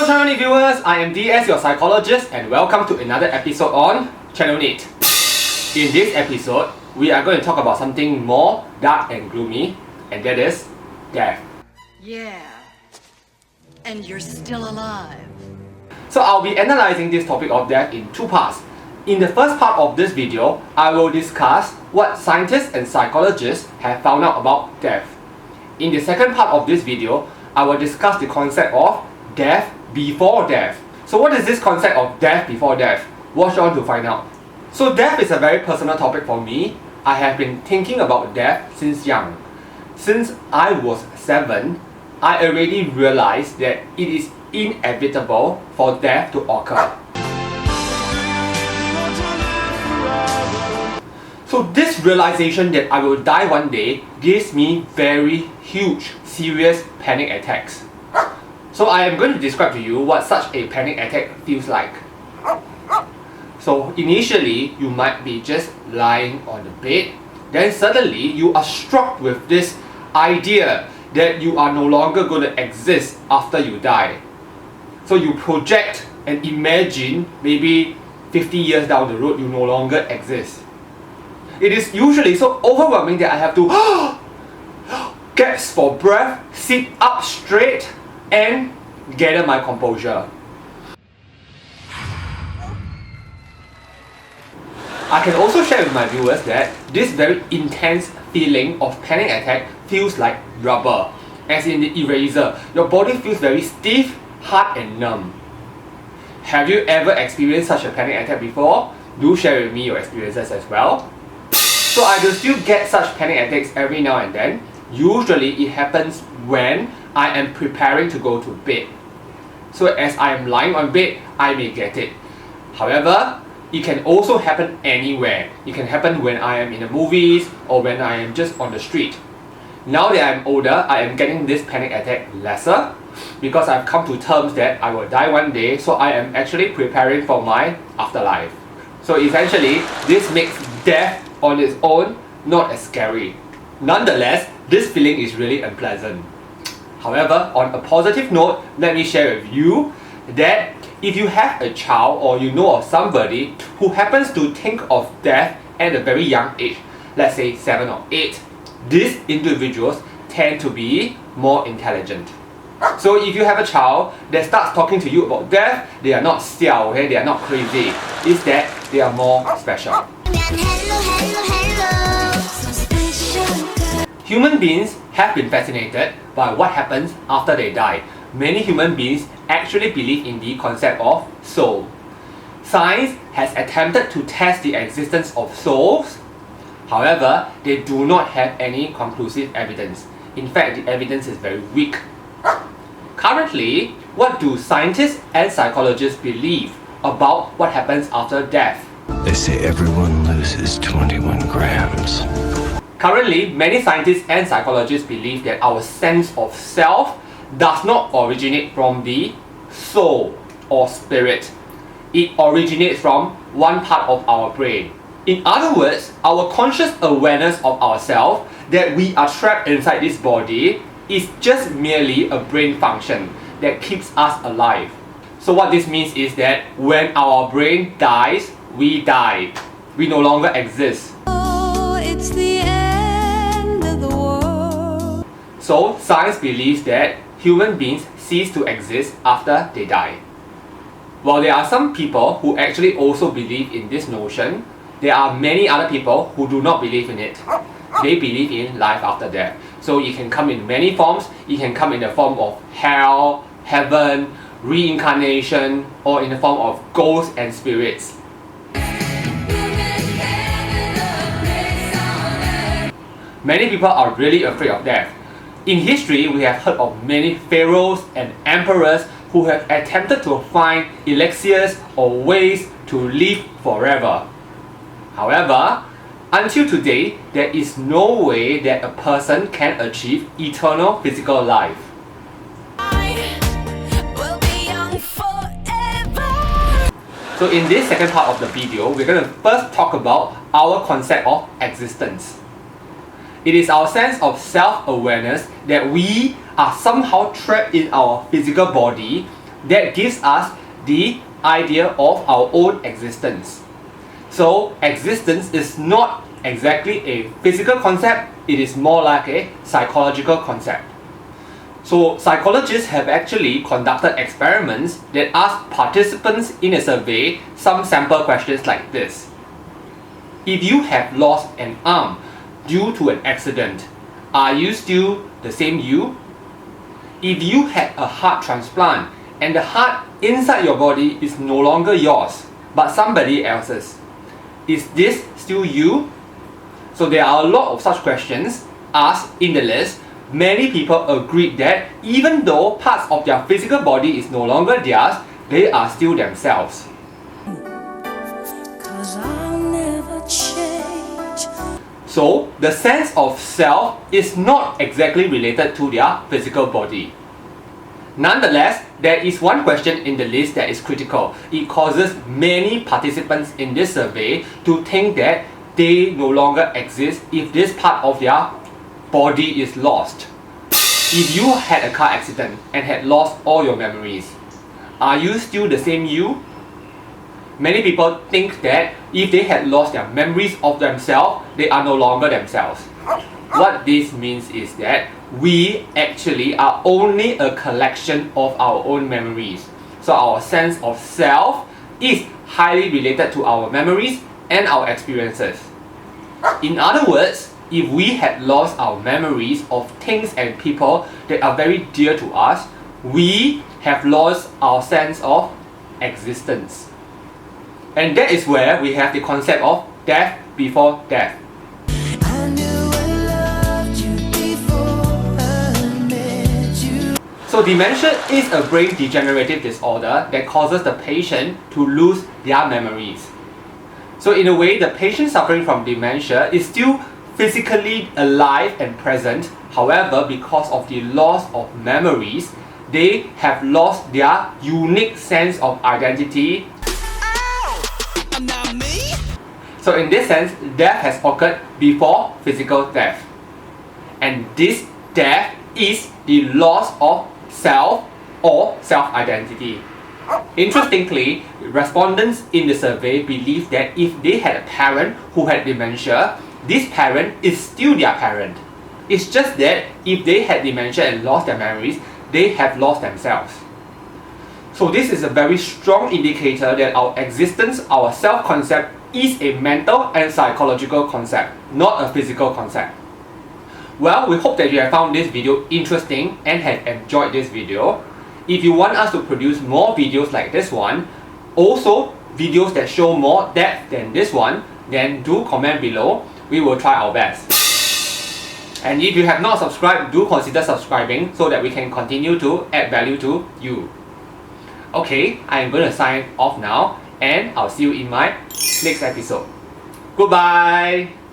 Channel NITT viewers, I am DS your psychologist and welcome to another episode on Channel NITT. In this episode, we are going to talk about something more dark and gloomy, and that is death. Yeah, and you're still alive. So I'll be analysing this topic of death in two parts. In the first part of this video, I will discuss what scientists and psychologists have found out about death. In the second part of this video, I will discuss the concept of death before death. So what is this concept of death before death? Watch on to find out. So death is a very personal topic for me. I have been thinking about death since young. Since I was 7, I already realized that it is inevitable for death to occur. So this realization that I will die one day gives me very huge, serious panic attacks. So I am going to describe to you what such a panic attack feels like. So initially, you might be just lying on the bed, then suddenly you are struck with this idea that you are no longer going to exist after you die. So you project and imagine maybe 50 years down the road you no longer exist. It is usually so overwhelming that I have to gasp for breath, sit up straight, and gather my composure. I can also share with my viewers that this very intense feeling of panic attack feels like rubber, as in the eraser. Your body feels very stiff, hard and numb. Have you ever experienced such a panic attack before? Do share with me your experiences as well. So I do still get such panic attacks every now and then. Usually it happens when I am preparing to go to bed. So as I am lying on bed, I may get it. However, it can also happen anywhere. It can happen when I am in the movies or when I am just on the street. Now that I'm older, I am getting this panic attack lesser because I've come to terms that I will die one day, so I am actually preparing for my afterlife. So essentially, this makes death on its own not as scary. Nonetheless, this feeling is really unpleasant. However, on a positive note, let me share with you that if you have a child or you know of somebody who happens to think of death at a very young age, let's say 7 or 8, these individuals tend to be more intelligent. So if you have a child that starts talking to you about death, they are not siao, okay? They are not crazy. It's that they are more special. Human beings have been fascinated by what happens after they die. Many human beings actually believe in the concept of soul. Science has attempted to test the existence of souls. However, they do not have any conclusive evidence. In fact, the evidence is very weak. Currently, what do scientists and psychologists believe about what happens after death? They say everyone loses 21 grams. Currently, many scientists and psychologists believe that our sense of self does not originate from the soul or spirit. It originates from one part of our brain. In other words, our conscious awareness of ourselves, that we are trapped inside this body, is just merely a brain function that keeps us alive. So what this means is that when our brain dies, we die. We no longer exist. Oh, it's the end of the world. So science believes that human beings cease to exist after they die. While there are some people who actually also believe in this notion, there are many other people who do not believe in it. They believe in life after death. So it can come in many forms. It can come in the form of hell, heaven, reincarnation, or in the form of ghosts and spirits. Many people are really afraid of death. In history, we have heard of many pharaohs and emperors who have attempted to find elixirs or ways to live forever. However, until today, there is no way that a person can achieve eternal physical life. So in this second part of the video, we're going to first talk about our concept of existence. It is our sense of self-awareness that we are somehow trapped in our physical body that gives us the idea of our own existence. So existence is not exactly a physical concept, it is more like a psychological concept. So psychologists have actually conducted experiments that ask participants in a survey some sample questions like this. If you have lost an arm due to an accident, are you still the same you? If you had a heart transplant and the heart inside your body is no longer yours but somebody else's, is this still you? So there are a lot of such questions asked in the list. Many people agreed that even though parts of their physical body is no longer theirs, they are still themselves. 'Cause I'll never change. So the sense of self is not exactly related to their physical body. Nonetheless, there is one question in the list that is critical. It causes many participants in this survey to think that they no longer exist if this part of their body is lost. If you had a car accident and had lost all your memories, are you still the same you? Many people think that if they had lost their memories of themselves, they are no longer themselves. What this means is that we actually are only a collection of our own memories. So our sense of self is highly related to our memories and our experiences. In other words, if we had lost our memories of things and people that are very dear to us, we have lost our sense of existence. And that is where we have the concept of death before death. I knew I loved you before I met you. So dementia is a brain degenerative disorder that causes the patient to lose their memories. So in a way, the patient suffering from dementia is still physically alive and present. However, because of the loss of memories, they have lost their unique sense of identity. I'm not me. So in this sense, death has occurred before physical death. And this death is the loss of self or self-identity. Interestingly, respondents in the survey believe that if they had a parent who had dementia, this parent is still their parent. It's just that if they had dementia and lost their memories, they have lost themselves. So this is a very strong indicator that our existence, our self-concept is a mental and psychological concept, not a physical concept. Well, we hope that you have found this video interesting and have enjoyed this video. If you want us to produce more videos like this one, also videos that show more depth than this one, then do comment below. We will try our best. And if you have not subscribed, do consider subscribing so that we can continue to add value to you. Okay, I am going to sign off now and I'll see you in my next episode. Goodbye!